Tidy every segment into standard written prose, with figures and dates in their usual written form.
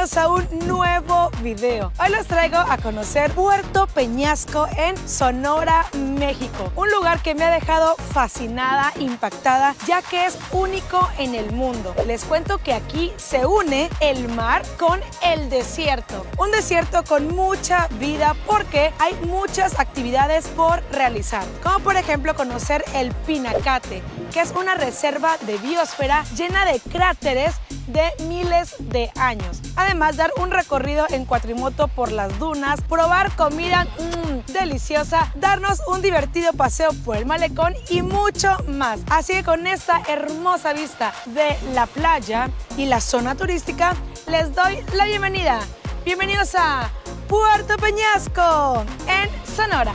bienvenidos a un nuevo video. Hoy los traigo a conocer Puerto Peñasco en Sonora, México. Un lugar que me ha dejado fascinada, impactada, ya que es único en el mundo. Les cuento que aquí se une el mar con el desierto. Un desierto con mucha vida porque hay muchas actividades por realizar. Como por ejemplo conocer el Pinacate, que es una reserva de biosfera llena de cráteres de miles de años. Además, dar un recorrido en cuatrimoto por las dunas, probar comida deliciosa, darnos un divertido paseo por el malecón y mucho más. Así que con esta hermosa vista de la playa y la zona turística, les doy la bienvenida. Bienvenidos a Puerto Peñasco en Sonora.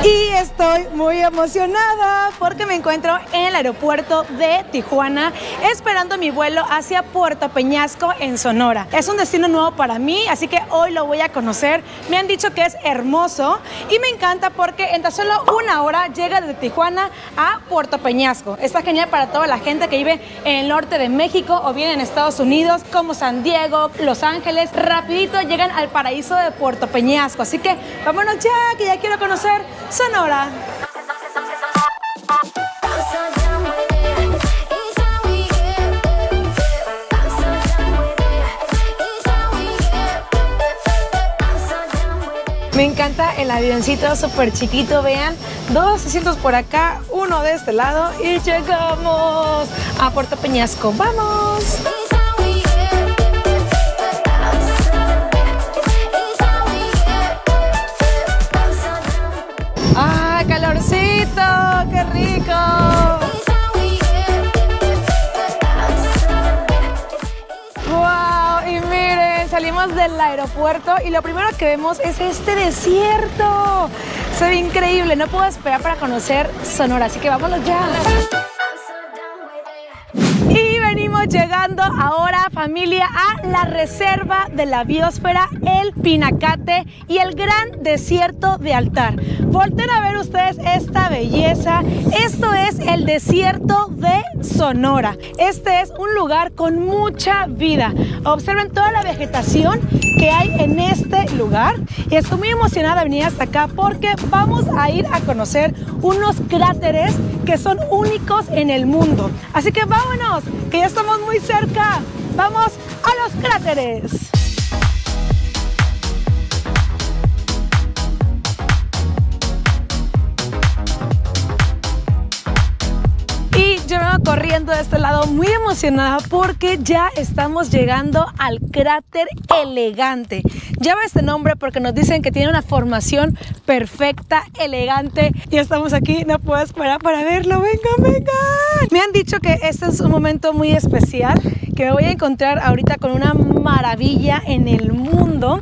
Y estoy muy emocionada porque me encuentro en el aeropuerto de Tijuana esperando mi vuelo hacia Puerto Peñasco en Sonora. Es un destino nuevo para mí, así que hoy lo voy a conocer. Me han dicho que es hermoso y me encanta porque en tan solo una hora llega de Tijuana a Puerto Peñasco. Está genial para toda la gente que vive en el norte de México o bien en Estados Unidos, como San Diego, Los Ángeles. Rapidito llegan al paraíso de Puerto Peñasco. Así que vámonos ya, que ya quiero conocer Sonora. Me encanta el avioncito súper chiquito, vean, dos asientos por acá, uno de este lado y llegamos a Puerto Peñasco. ¡Vamos! ¡Ah, calorcito! ¡Qué rico! ¡Wow! Y miren, salimos del aeropuerto y lo primero que vemos es este desierto. Se ve increíble, no puedo esperar para conocer Sonora, así que vámonos ya. Y venimos llegando ahora, familia, a la reserva de la biosfera, el Pinacate y el gran desierto de Altar. Volten a ver ustedes esta belleza. Esto es el desierto de Sonora. Este es un lugar con mucha vida. Observen toda la vegetación que hay en este lugar. Y estoy muy emocionada de venir hasta acá porque vamos a ir a conocer unos cráteres que son únicos en el mundo. Así que vámonos, que ya estamos muy cerca. ¡Vamos a los cráteres! Y yo me voy corriendo de este lado muy emocionada porque ya estamos llegando al cráter Elegante. Lleva este nombre porque nos dicen que tiene una formación perfecta, elegante. Y estamos aquí, no puedo esperar para verlo. ¡Vengan, vengan! Me han dicho que este es un momento muy especial, que me voy a encontrar ahorita con una maravilla en el mundo.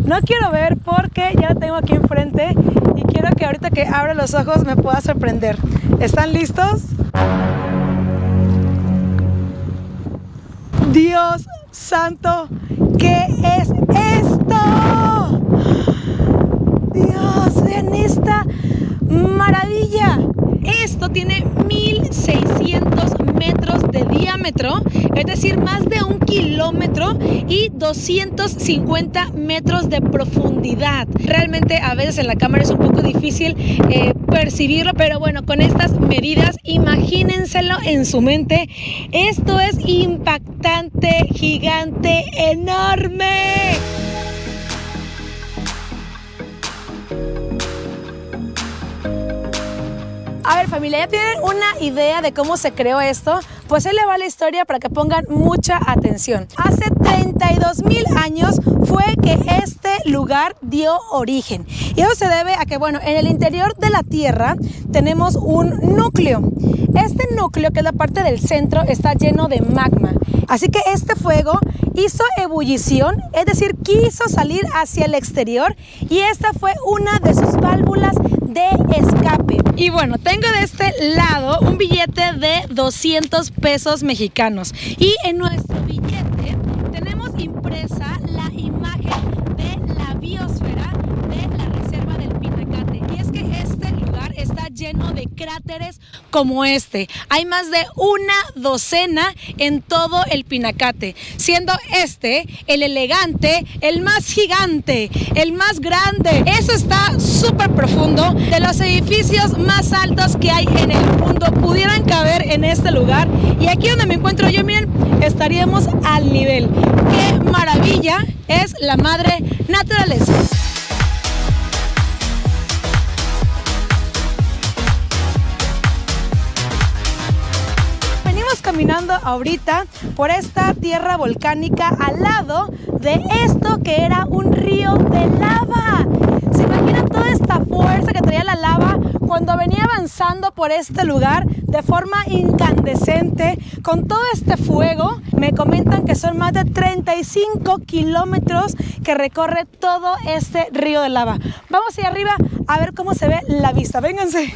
No quiero ver porque ya lo tengo aquí enfrente y quiero que ahorita que abra los ojos me pueda sorprender. ¿Están listos? Dios santo, ¿qué es esto? Dios, vean esta maravilla. Esto tiene 1600 metros de diámetro, es decir, más de 1 kilómetro y 250 metros de profundidad. Realmente a veces en la cámara es un poco difícil percibirlo, pero bueno, con estas medidas, imagínenselo en su mente. Esto es impactante, gigante, enorme. A ver, familia, ¿ya tienen una idea de cómo se creó esto? Pues ahí le va la historia para que pongan mucha atención. Hace 32,000 años fue que este lugar dio origen. Y eso se debe a que, bueno, en el interior de la Tierra tenemos un núcleo. Este núcleo, que es la parte del centro, está lleno de magma. Así que este fuego hizo ebullición, es decir, quiso salir hacia el exterior y esta fue una de sus válvulas de escape. Y bueno, tengo de este lado un billete de 200 pesos mexicanos y en nuestro billete tenemos impresa la imagen de la biosfera de la reserva del Pinacate. Y es que este lugar está lleno de cráteres como este. Hay más de una docena en todo el Pinacate, siendo este el elegante, el más gigante, el más grande. Eso está súper profundo. De los edificios más altos que hay en el mundo pudieran caber en este lugar. Y aquí donde me encuentro yo, miren, estaríamos al nivel. ¡Qué maravilla es la madre naturaleza! Caminando ahorita por esta tierra volcánica al lado de esto que era un río de lava. ¿Se imaginan toda esta fuerza que traía la lava cuando venía avanzando por este lugar de forma incandescente con todo este fuego? Me comentan que son más de 35 kilómetros que recorre todo este río de lava. Vamos allá arriba a ver cómo se ve la vista. Vénganse.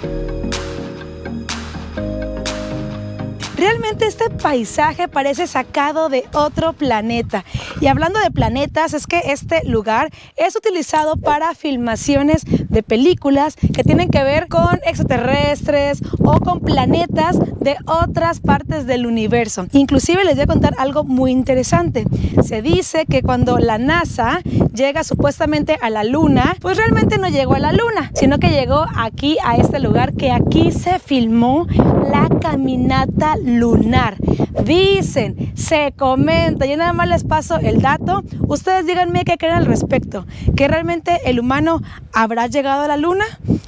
Realmente este paisaje parece sacado de otro planeta. Y hablando de planetas, es que este lugar es utilizado para filmaciones de películas que tienen que ver con extraterrestres o con planetas de otras partes del universo. Inclusive les voy a contar algo muy interesante. Se dice que cuando la NASA llega supuestamente a la Luna, pues realmente no llegó a la Luna, sino que llegó aquí a este lugar, que aquí se filmó la caminata lunar. Dicen, se comenta, yo nada más les paso el dato. Ustedes díganme qué creen al respecto. ¿Que realmente el humano habrá llegado a la Luna?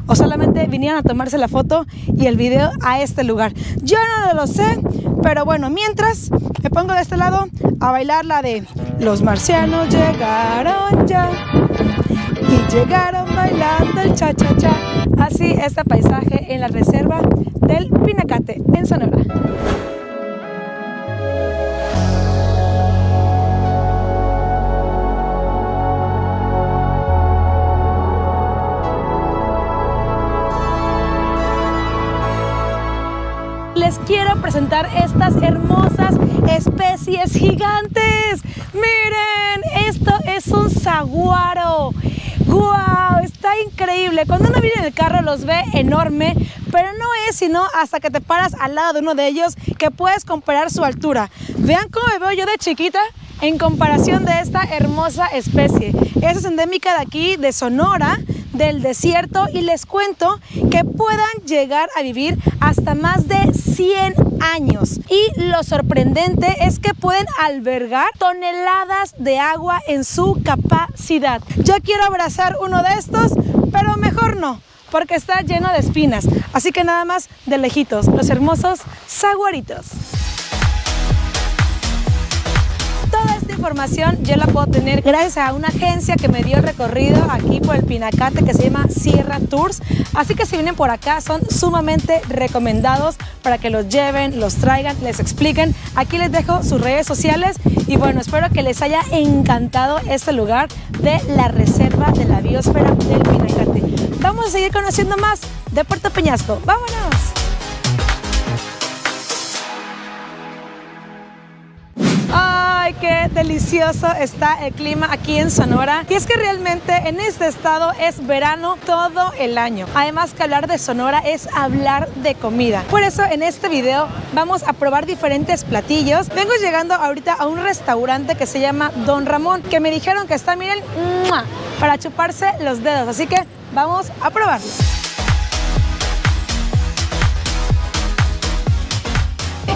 ¿O solamente vinieron a tomarse la foto y el video a este lugar? Yo no lo sé, pero bueno, mientras me pongo de este lado a bailar la de Los marcianos llegaron ya y llegaron bailando el cha-cha-cha. Así este paisaje en la reserva del Pinacate, en Sonora. Les quiero presentar estas hermosas especies gigantes. Miren, esto es un saguaro. ¡Guau! Está increíble. Cuando uno viene en el carro los ve enorme, pero no es sino hasta que te paras al lado de uno de ellos que puedes comparar su altura. Vean cómo me veo yo de chiquita en comparación de esta hermosa especie. Esta es endémica de aquí, de Sonora, del desierto, y les cuento que puedan llegar a vivir hasta más de 100 años. Y lo sorprendente es que pueden albergar toneladas de agua en su capacidad. Yo quiero abrazar uno de estos, pero mejor no, porque está lleno de espinas. Así que nada más de lejitos, los hermosos saguaritos. Toda esta información yo la puedo tener gracias a una agencia que me dio el recorrido aquí por el Pinacate, que se llama Sierra Tours. Así que si vienen por acá son sumamente recomendados para que los lleven, los traigan, les expliquen. Aquí les dejo sus redes sociales y bueno, espero que les haya encantado este lugar de la Reserva de la Biosfera del Pinacate. Vamos a seguir conociendo más de Puerto Peñasco. ¡Vámonos! ¡Ay, qué delicioso está el clima aquí en Sonora! Y es que realmente en este estado es verano todo el año. Además que hablar de Sonora es hablar de comida. Por eso en este video vamos a probar diferentes platillos. Vengo llegando ahorita a un restaurante que se llama Don Ramón, que me dijeron que está, miren, para chuparse los dedos. Así que vamos a probarlo.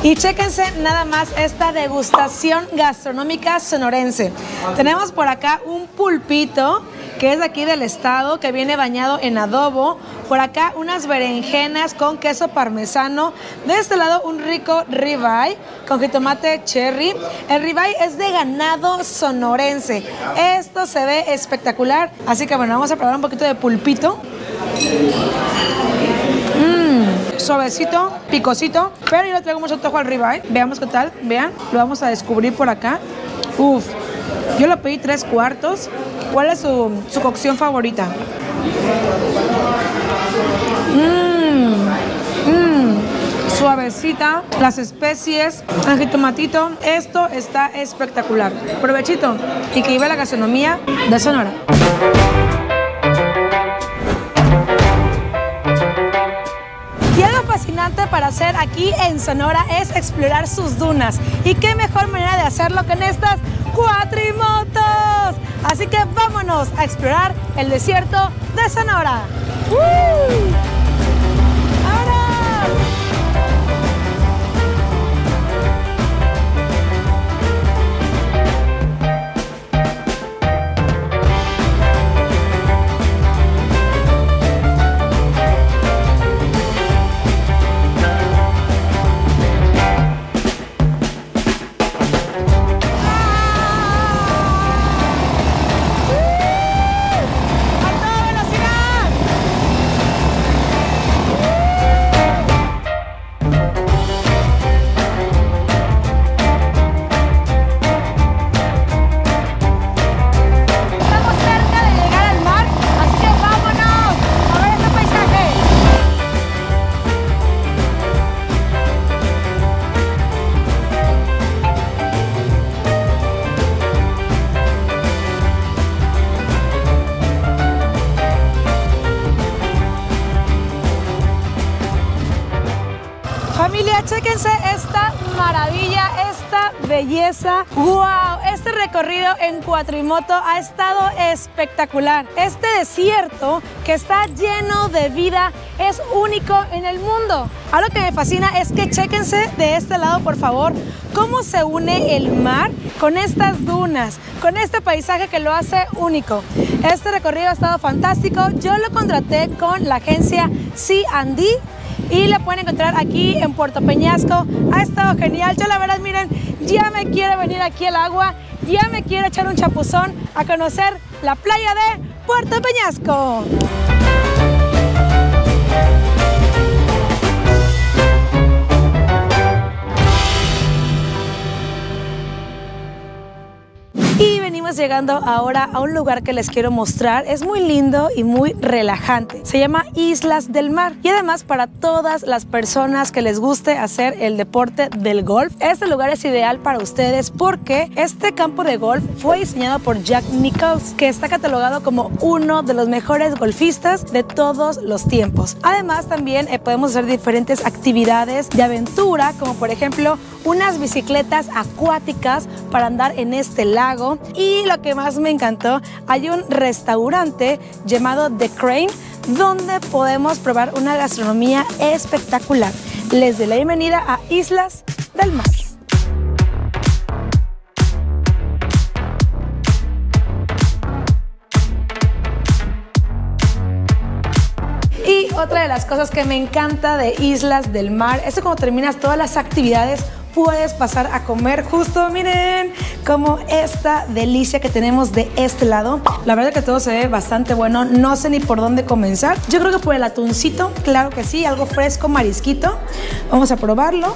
Y chéquense nada más esta degustación gastronómica sonorense. Tenemos por acá un pulpito, que es de aquí del estado, que viene bañado en adobo. Por acá unas berenjenas con queso parmesano. De este lado un rico ribeye con jitomate cherry. El ribeye es de ganado sonorense. Esto se ve espectacular. Así que bueno, vamos a probar un poquito de pulpito. Suavecito, picosito, pero yo le traigo mucho antojo al ribeye. Veamos qué tal, vean, lo vamos a descubrir por acá. Uf, yo lo pedí 3/4. ¿Cuál es su cocción favorita? Suavecita, las especies, el jitomatito. Esto está espectacular. Provechito y que viva la gastronomía de Sonora. fascinante para hacer aquí en Sonora es explorar sus dunas. Y qué mejor manera de hacerlo que en estas cuatrimotos. Así que vámonos a explorar el desierto de Sonora. Familia, chéquense esta maravilla, esta belleza. ¡Wow! Este recorrido en cuatrimoto ha estado espectacular. Este desierto que está lleno de vida es único en el mundo. Algo que me fascina es que chéquense de este lado, por favor, cómo se une el mar con estas dunas, con este paisaje que lo hace único. Este recorrido ha estado fantástico. Yo lo contraté con la agencia C&D y la pueden encontrar aquí en Puerto Peñasco. Ha estado genial. Yo la verdad, miren, ya me quiero venir aquí al agua, ya me quiero echar un chapuzón a conocer la playa de Puerto Peñasco. Y venimos llegando ahora a un lugar que les quiero mostrar. Es muy lindo y muy relajante. Se llama Islas del Mar. Y además para todas las personas que les guste hacer el deporte del golf, este lugar es ideal para ustedes porque este campo de golf fue diseñado por Jack Nicklaus, que está catalogado como uno de los mejores golfistas de todos los tiempos. Además también podemos hacer diferentes actividades de aventura, como por ejemplo unas bicicletas acuáticas para andar en este lago. Y lo que más me encantó, hay un restaurante llamado The Crane donde podemos probar una gastronomía espectacular. Les doy la bienvenida a Islas del Mar. Y otra de las cosas que me encanta de Islas del Mar es que cuando terminas todas las actividades puedes pasar a comer justo, miren, como esta delicia que tenemos de este lado. La verdad que todo se ve bastante bueno, no sé ni por dónde comenzar. Yo creo que por el atuncito, claro que sí, algo fresco, marisquito. Vamos a probarlo.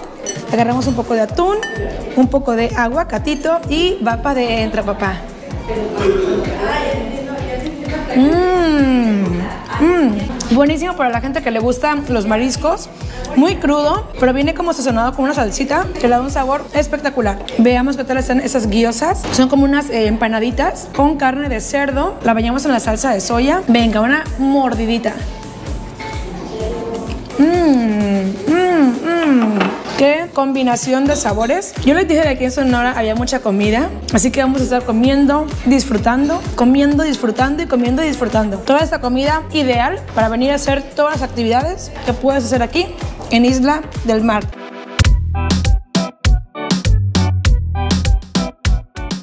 Agarramos un poco de atún, un poco de aguacatito y va para adentro, papá. Buenísimo para la gente que le gustan los mariscos. Muy crudo, pero viene como sazonado con una salsita que le da un sabor espectacular. Veamos qué tal están esas gyozas. Son como unas empanaditas con carne de cerdo. La bañamos en la salsa de soya. Venga, una mordidita. Qué combinación de sabores. Yo les dije que aquí en Sonora había mucha comida, así que vamos a estar comiendo, disfrutando, comiendo, disfrutando y comiendo y disfrutando. Toda esta comida ideal para venir a hacer todas las actividades que puedes hacer aquí en Isla del Mar.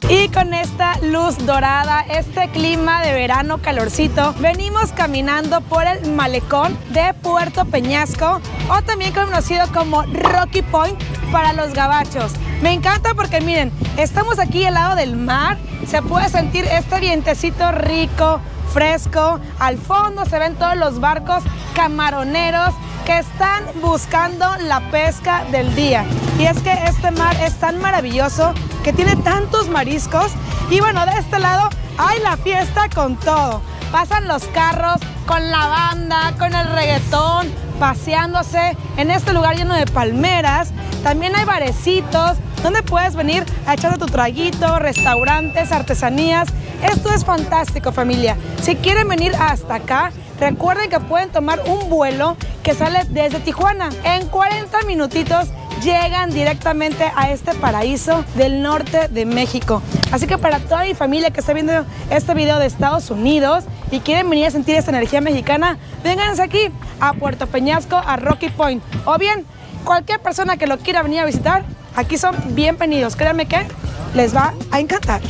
Y con esta luz dorada, este clima de verano calorcito, venimos caminando por el malecón de Puerto Peñasco, o también conocido como Rocky Point para los gabachos. Me encanta porque miren, estamos aquí al lado del mar, se puede sentir este vientecito rico, fresco. Al fondo se ven todos los barcos camaroneros que están buscando la pesca del día. Y es que este mar es tan maravilloso que tiene tantos mariscos. Y bueno, de este lado hay la fiesta con todo. Pasan los carros con la banda, con el reggaetón, paseándose en este lugar lleno de palmeras. También hay barecitos donde puedes venir a echarte tu traguito, restaurantes, artesanías. Esto es fantástico, familia. Si quieren venir hasta acá, recuerden que pueden tomar un vuelo que sale desde Tijuana. En 40 minutitos llegan directamente a este paraíso del norte de México. Así que para toda mi familia que está viendo este video de Estados Unidos y quieren venir a sentir esta energía mexicana, vénganse aquí a Puerto Peñasco, a Rocky Point. O bien, cualquier persona que lo quiera venir a visitar, aquí son bienvenidos. Créanme que les va a encantar.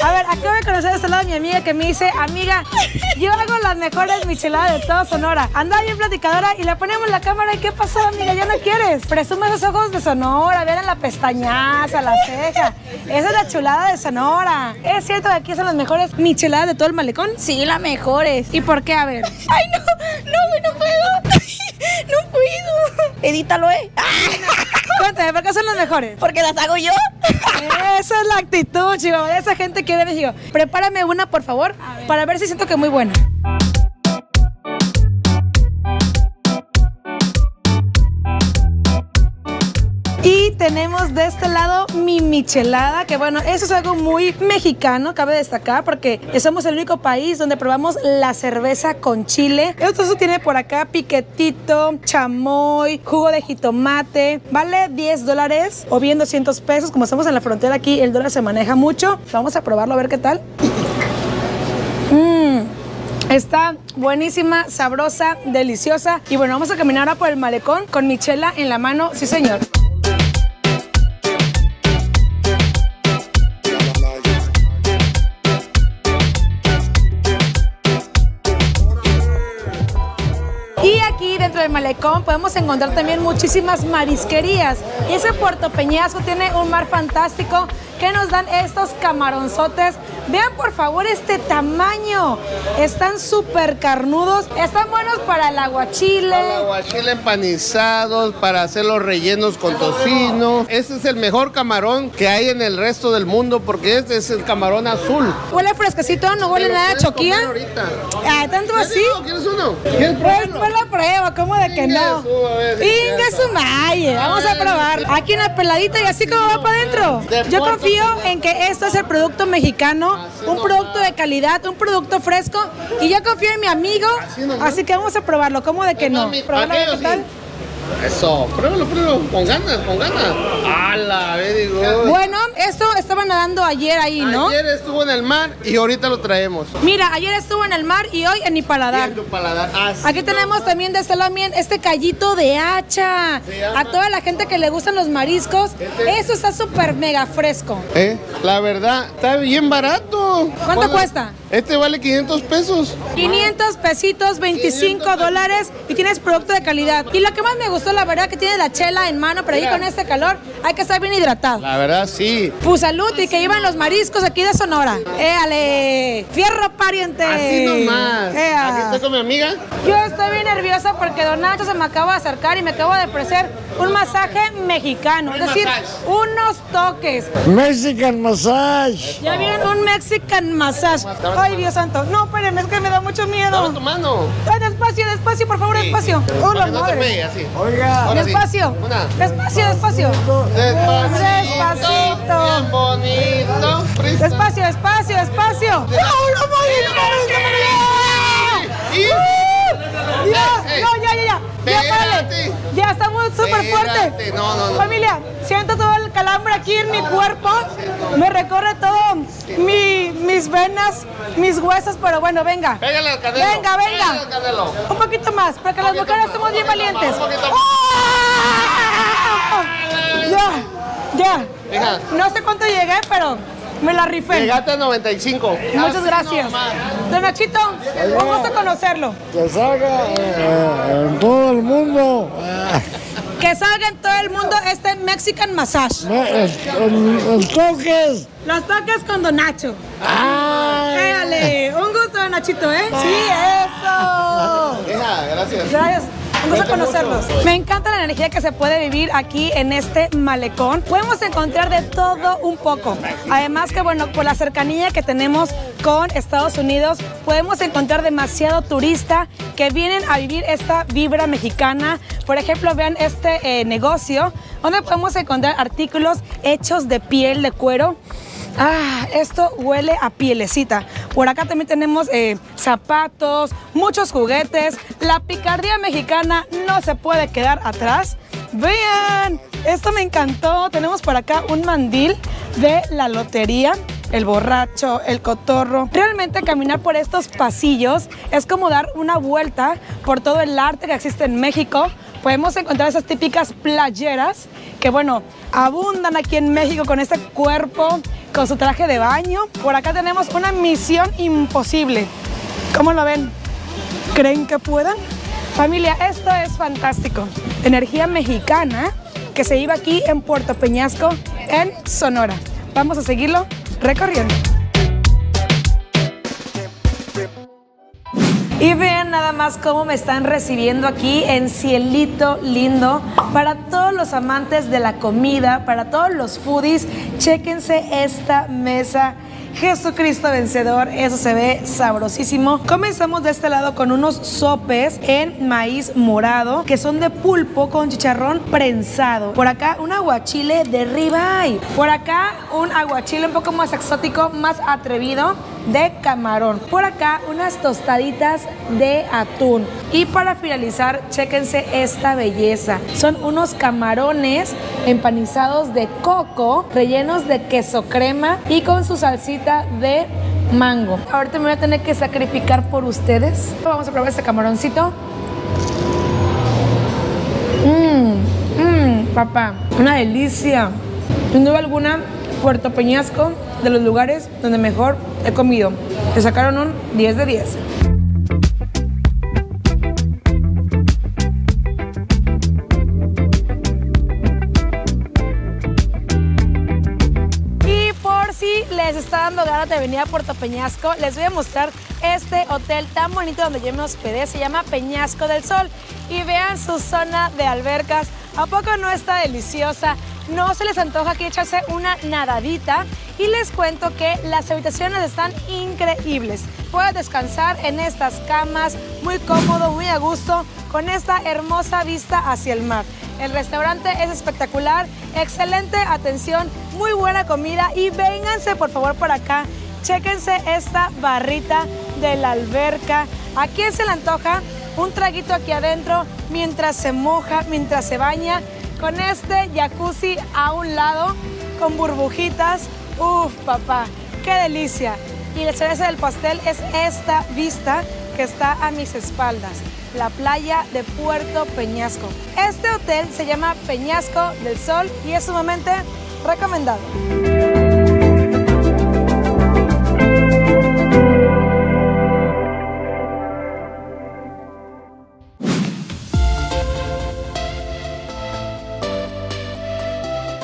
A ver, acabo de conocer de este lado a mi amiga que me dice, amiga, yo hago las mejores micheladas de todo Sonora. Anda bien platicadora y le ponemos la cámara. ¿Y qué pasó, amiga? ¿Ya no quieres? Presume esos ojos de Sonora, vean la pestañaza, la ceja. Esa es la chulada de Sonora. ¿Es cierto que aquí son las mejores micheladas de todo el malecón? Sí, las mejores. ¿Y por qué? A ver. Ay, no puedo. No puedo. Edítalo, Cuéntame, ¿por qué son las mejores? Porque las hago yo. Esa es la actitud, chico. Esa gente quiere México. Prepárame una, por favor, para ver si siento que es muy buena. Y tenemos de este lado mi michelada, que bueno, eso es algo muy mexicano, cabe destacar, porque somos el único país donde probamos la cerveza con chile. Esto tiene por acá piquetito, chamoy, jugo de jitomate. Vale $10 o bien 200 pesos. Como estamos en la frontera aquí, el dólar se maneja mucho. Vamos a probarlo a ver qué tal. Está buenísima, sabrosa, deliciosa. Y bueno, vamos a caminar ahora por el malecón con mi chela en la mano. Sí, señor. Y aquí dentro del malecón podemos encontrar también muchísimas marisquerías. Y ese Puerto Peñasco tiene un mar fantástico que nos dan estos camaronzotes. Vean por favor este tamaño. Están súper carnudos. Están buenos para el aguachile. Para el aguachile empanizados, para hacer los rellenos con tocino. Este es el mejor camarón que hay en el resto del mundo porque este es el camarón azul. Huele fresquecito, no huele nada a choquía. Ah, tanto así. ¿Quieres uno? ¿Quieres probarlo? Pues la prueba, ¿cómo de que no? Inga su malle, vamos a probar. Aquí una peladita y así como va para adentro. Yo confío en que esto es el producto mexicano, un producto de calidad, un producto fresco, y yo confío en mi amigo, así que vamos a probarlo. ¿Cómo de que no? Probarlo, ¿qué tal? Eso, pruébalo, con ganas, con ganas. ¡Hala! Bueno, esto estaba nadando ayer ahí, ¿no? Ayer estuvo en el mar y ahorita lo traemos. Mira, ayer estuvo en el mar y hoy en mi paladar. En tu paladar. Aquí tenemos también de este lado este callito de hacha. A toda la gente que le gustan los mariscos, eso está súper mega fresco. La verdad, está bien barato. ¿Cuánto cuesta? Este vale 500 pesos. 500 pesitos, $25 y tienes producto de calidad. Y lo que más me gustó, la verdad, que tiene la chela en mano, pero ahí con este calor hay que estar bien hidratado. La verdad, sí. Pues salud y que iban los mariscos aquí de Sonora. ¡Éale! ¡Fierro pariente! Así nomás. Aquí estoy con mi amiga. Yo estoy bien nerviosa porque Don Nacho se me acaba de acercar y me acaba de ofrecer un masaje mexicano. Es decir, unos toques. Mexican massage. Ya vieron, un Mexican massage. Ay, Dios santo. No, espérenme, es que me da mucho miedo. Dame tu mano. Ay, despacio, despacio, por favor, despacio. Oh, la No te madre. pegue así. Oiga. Ahora sí. Despacio. Una. Despacio, despacio. Despacito. Bien bonito. Despacio, despacio, despacio. ¡No, no, ya. Ya, párale. Ya estamos súper fuertes. No. Familia, siento todo el calambre aquí en mi cuerpo. Me recorre todo mis venas, mis huesos, pero bueno, venga. Pégale al canelo. Venga. Pégale al canelo. Un poquito más, porque las mujeres somos bien valientes. Un poquito más. ¡Oh! Ya. Venga. No sé cuánto llegué, pero me la rifé. Llegaste a 95. Muchas gracias. Don Nachito, un gusto conocerlo. Que salga en todo el mundo. Que salga en todo el mundo este Mexican Massage. El toques. Los toques con Don Nacho. Éale, un gusto, Don Nachito, ¿eh? Sí, eso. Gracias. Gracias. Un gusto conocerlos. Me encanta la energía que se puede vivir aquí en este malecón. Podemos encontrar de todo un poco. Además que, bueno, por la cercanía que tenemos con Estados Unidos, podemos encontrar demasiado turista que vienen a vivir esta vibra mexicana. Por ejemplo, vean este negocio donde podemos encontrar artículos hechos de piel de cuero. Esto huele a pielecita. Por acá también tenemos zapatos, muchos juguetes. La picardía mexicana no se puede quedar atrás. Vean, esto me encantó. Tenemos por acá un mandil de la lotería, el borracho, el cotorro. Realmente caminar por estos pasillos es como dar una vuelta por todo el arte que existe en México. Podemos encontrar esas típicas playeras que, bueno, abundan aquí en México con este cuerpo, con su traje de baño. Por acá tenemos una misión imposible. ¿Cómo lo ven? ¿Creen que puedan? Familia, esto es fantástico. Energía mexicana que se iba aquí en Puerto Peñasco, en Sonora. Vamos a seguirlo recorriendo. Y vean nada más cómo me están recibiendo aquí en Cielito Lindo. Para todos los amantes de la comida, para todos los foodies, chéquense esta mesa. Jesucristo vencedor, eso se ve sabrosísimo. Comenzamos de este lado con unos sopes en maíz morado que son de pulpo con chicharrón prensado. Por acá un aguachile de ribeye. Por acá un aguachile un poco más exótico, más atrevido, de camarón. Por acá unas tostaditas de atún. Y para finalizar, chéquense esta belleza. Son unos camarones empanizados de coco, rellenos de queso crema y con su salsita de mango. Ahorita me voy a tener que sacrificar por ustedes. Vamos a probar este camaroncito. Papá, una delicia. Sin duda alguna, Puerto Peñasco, de los lugares donde mejor he comido. Le sacaron un 10 de 10. Les está dando ganas de venir a Puerto Peñasco, les voy a mostrar este hotel tan bonito donde yo me hospedé. Se llama Peñasco del Sol y vean su zona de albercas. ¿A poco no está deliciosa? ¿No se les antoja aquí echarse una nadadita? Y les cuento que las habitaciones están increíbles. Puedes descansar en estas camas, muy cómodo, muy a gusto, con esta hermosa vista hacia el mar. El restaurante es espectacular, excelente atención, muy buena comida y vénganse por favor por acá, chéquense esta barrita de la alberca. ¿A quién se le antoja un traguito aquí adentro mientras se moja, mientras se baña, con este jacuzzi a un lado, con burbujitas? ¡Uf, papá! ¡Qué delicia! Y la cereza del pastel es esta vista que está a mis espaldas, la playa de Puerto Peñasco. Este hotel se llama Peñasco del Sol y es sumamente recomendado.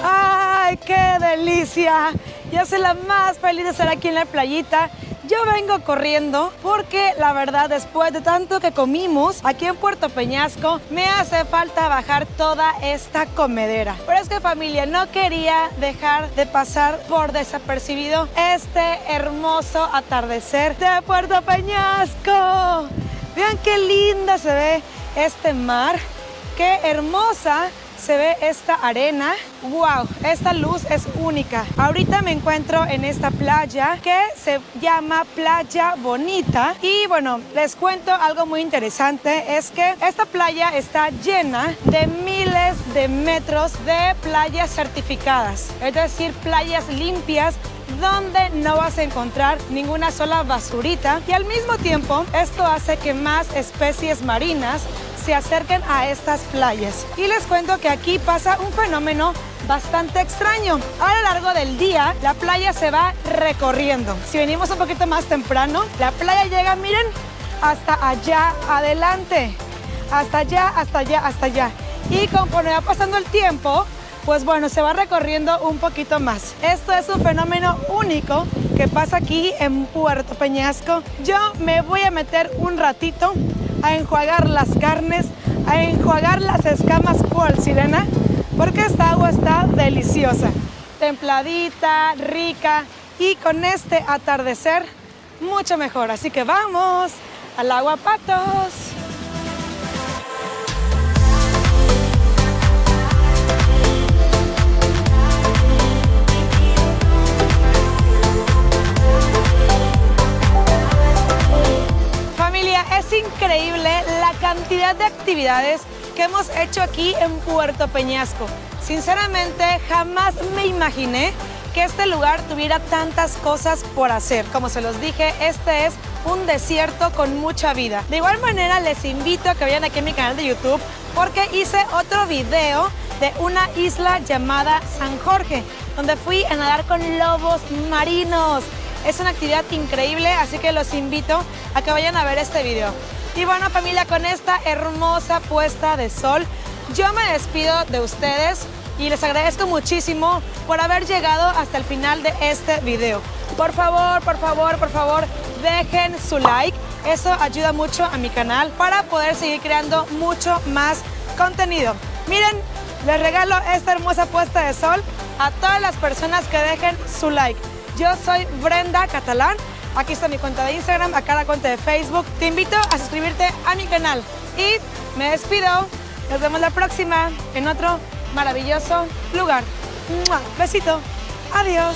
¡Ay, qué delicia! Yo soy la más feliz de estar aquí en la playita. Yo vengo corriendo porque la verdad, después de tanto que comimos aquí en Puerto Peñasco, me hace falta bajar toda esta comedera. Pero es que, familia, no quería dejar de pasar por desapercibido este hermoso atardecer de Puerto Peñasco. Vean qué linda se ve este mar, qué hermosa se ve esta arena. ¡Wow! Esta luz es única. Ahorita me encuentro en esta playa que se llama Playa Bonita. Y bueno, les cuento algo muy interesante. Es que esta playa está llena de miles de metros de playas certificadas. Es decir, playas limpias donde no vas a encontrar ninguna sola basurita. Y al mismo tiempo, esto hace que más especies marinas se acerquen a estas playas. Y les cuento que aquí pasa un fenómeno bastante extraño. A lo largo del día, la playa se va recorriendo. Si venimos un poquito más temprano, la playa llega, miren, hasta allá adelante. Hasta allá, hasta allá, hasta allá. Y conforme va pasando el tiempo, pues bueno, se va recorriendo un poquito más. Esto es un fenómeno único que pasa aquí en Puerto Peñasco. Yo me voy a meter un ratito a enjuagar las carnes, a enjuagar las escamas cual sirena, porque esta agua está deliciosa, templadita, rica y con este atardecer mucho mejor. Así que vamos al agua, patos. Es increíble la cantidad de actividades que hemos hecho aquí en Puerto Peñasco. Sinceramente, jamás me imaginé que este lugar tuviera tantas cosas por hacer. Como se los dije, este es un desierto con mucha vida. De igual manera, les invito a que vayan aquí a mi canal de YouTube porque hice otro video de una isla llamada San Jorge, donde fui a nadar con lobos marinos. Es una actividad increíble, así que los invito a que vayan a ver este video. Y bueno, familia, con esta hermosa puesta de sol, yo me despido de ustedes y les agradezco muchísimo por haber llegado hasta el final de este video. Por favor, por favor, por favor, dejen su like. Eso ayuda mucho a mi canal para poder seguir creando mucho más contenido. Miren, les regalo esta hermosa puesta de sol a todas las personas que dejen su like. Yo soy Brenda Catalán. Aquí está mi cuenta de Instagram, acá la cuenta de Facebook. Te invito a suscribirte a mi canal. Y me despido. Nos vemos la próxima en otro maravilloso lugar. ¡Mua! Besito. Adiós.